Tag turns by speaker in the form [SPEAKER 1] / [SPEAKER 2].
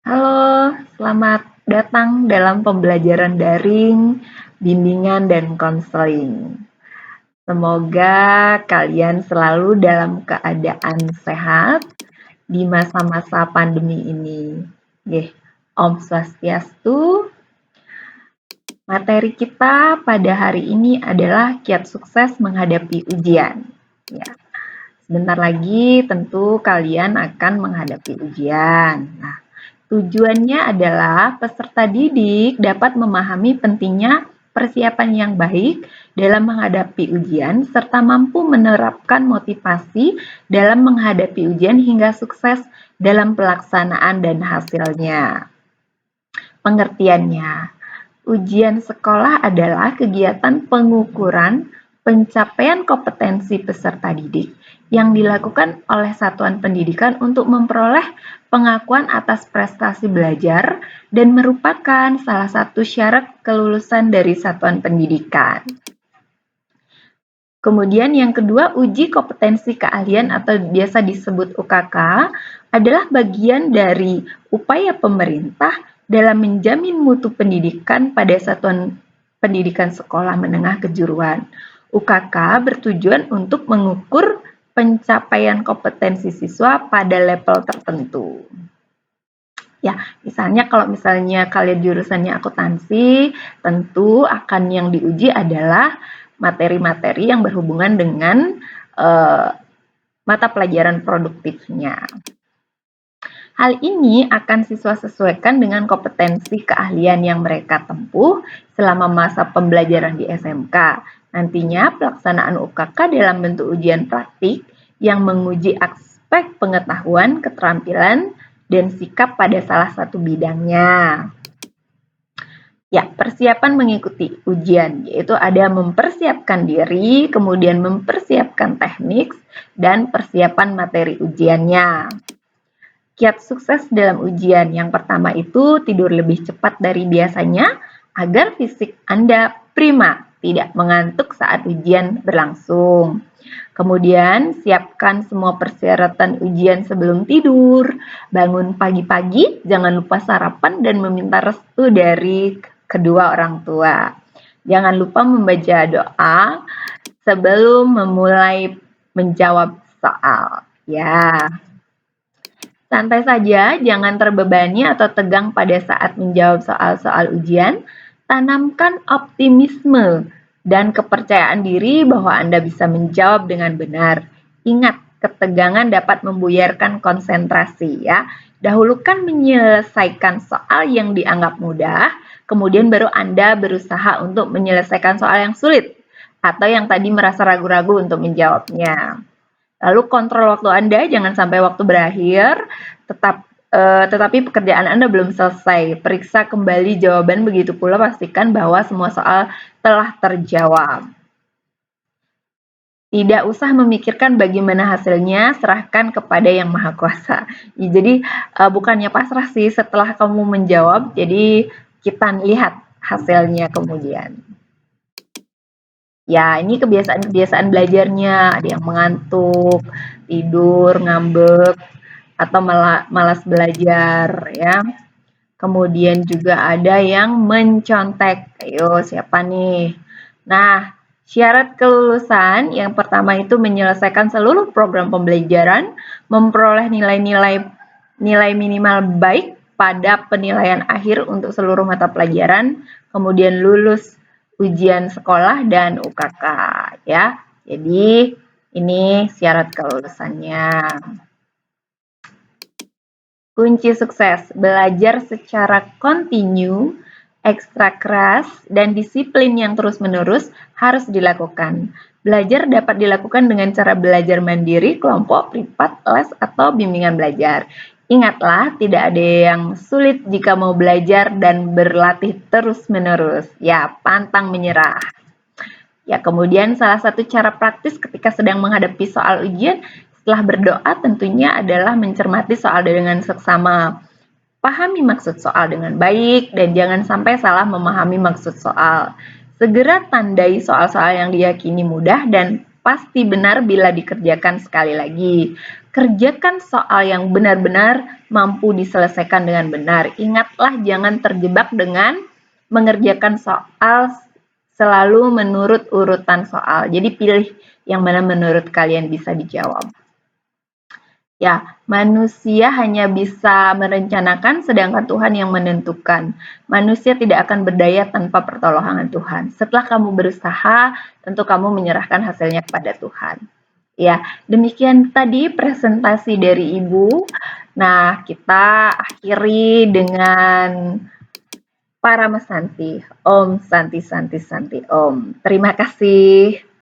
[SPEAKER 1] Halo, selamat datang dalam pembelajaran daring, bimbingan, dan konseling. Semoga kalian selalu dalam keadaan sehat di masa-masa pandemi ini. Om Swastiastu. Materi kita pada hari ini adalah kiat sukses menghadapi ujian. Ya, sebentar lagi tentu kalian akan menghadapi ujian. Nah, tujuannya adalah peserta didik dapat memahami pentingnya persiapan yang baik dalam menghadapi ujian serta mampu menerapkan motivasi dalam menghadapi ujian hingga sukses dalam pelaksanaan dan hasilnya. Pengertiannya, ujian sekolah adalah kegiatan pengukuran pencapaian kompetensi peserta didik yang dilakukan oleh satuan pendidikan untuk memperoleh pengakuan atas prestasi belajar dan merupakan salah satu syarat kelulusan dari satuan pendidikan. Kemudian yang kedua, uji kompetensi keahlian atau biasa disebut UKK adalah bagian dari upaya pemerintah dalam menjamin mutu pendidikan pada satuan pendidikan sekolah menengah kejuruan. UKK bertujuan untuk mengukur pencapaian kompetensi siswa pada level tertentu. Ya, misalnya kalau misalnya kalian jurusannya akuntansi, tentu akan yang diuji adalah materi-materi yang berhubungan dengan mata pelajaran produktifnya. Hal ini akan siswa sesuaikan dengan kompetensi keahlian yang mereka tempuh selama masa pembelajaran di SMK. Nantinya pelaksanaan UKK dalam bentuk ujian praktik yang menguji aspek pengetahuan, keterampilan, dan sikap pada salah satu bidangnya. Ya, persiapan mengikuti ujian, yaitu ada mempersiapkan diri, kemudian mempersiapkan teknik, dan persiapan materi ujiannya. Kiat sukses dalam ujian yang pertama itu tidur lebih cepat dari biasanya agar fisik Anda prima, tidak mengantuk saat ujian berlangsung. Kemudian siapkan semua persyaratan ujian sebelum tidur, bangun pagi-pagi, jangan lupa sarapan dan meminta restu dari kedua orang tua. Jangan lupa membaca doa sebelum memulai menjawab soal. Ya. Santai saja, jangan terbebani atau tegang pada saat menjawab soal-soal ujian. Tanamkan optimisme dan kepercayaan diri bahwa Anda bisa menjawab dengan benar. Ingat, ketegangan dapat membuyarkan konsentrasi ya. Dahulukan menyelesaikan soal yang dianggap mudah, kemudian baru Anda berusaha untuk menyelesaikan soal yang sulit atau yang tadi merasa ragu-ragu untuk menjawabnya. Lalu kontrol waktu Anda, jangan sampai waktu berakhir, tetapi pekerjaan Anda belum selesai. Periksa kembali jawaban, begitu pula pastikan bahwa semua soal telah terjawab. Tidak usah memikirkan bagaimana hasilnya, serahkan kepada Yang Maha Kuasa. Ya, jadi bukannya pasrah sih setelah kamu menjawab, jadi kita lihat hasilnya kemudian. Ya, ini kebiasaan-kebiasaan belajarnya, ada yang mengantuk, tidur, ngambek, atau malas belajar ya. Kemudian juga ada yang mencontek. Ayo, siapa nih? Nah, syarat kelulusan yang pertama itu menyelesaikan seluruh program pembelajaran, memperoleh nilai minimal baik pada penilaian akhir untuk seluruh mata pelajaran, kemudian lulus ujian sekolah dan UKK ya. Jadi ini syarat kelulusannya. Kunci sukses, belajar secara kontinu, ekstra keras, dan disiplin yang terus-menerus harus dilakukan. Belajar dapat dilakukan dengan cara belajar mandiri, kelompok, privat, les, atau bimbingan belajar. Ingatlah, tidak ada yang sulit jika mau belajar dan berlatih terus-menerus. Ya, pantang menyerah. Ya, kemudian salah satu cara praktis ketika sedang menghadapi soal ujian setelah berdoa tentunya adalah mencermati soal dengan seksama. Pahami maksud soal dengan baik dan jangan sampai salah memahami maksud soal. Segera tandai soal-soal yang diyakini mudah dan pasti benar bila dikerjakan sekali lagi. Kerjakan soal yang benar-benar mampu diselesaikan dengan benar. Ingatlah jangan terjebak dengan mengerjakan soal selalu menurut urutan soal. Jadi pilih yang mana menurut kalian bisa dijawab. Ya, manusia hanya bisa merencanakan sedangkan Tuhan yang menentukan. Manusia tidak akan berdaya tanpa pertolongan Tuhan. Setelah kamu berusaha, tentu kamu menyerahkan hasilnya kepada Tuhan. Ya, demikian tadi presentasi dari Ibu. Nah, kita akhiri dengan Paramasanti. Om Santi Santi Santi Om. Terima kasih.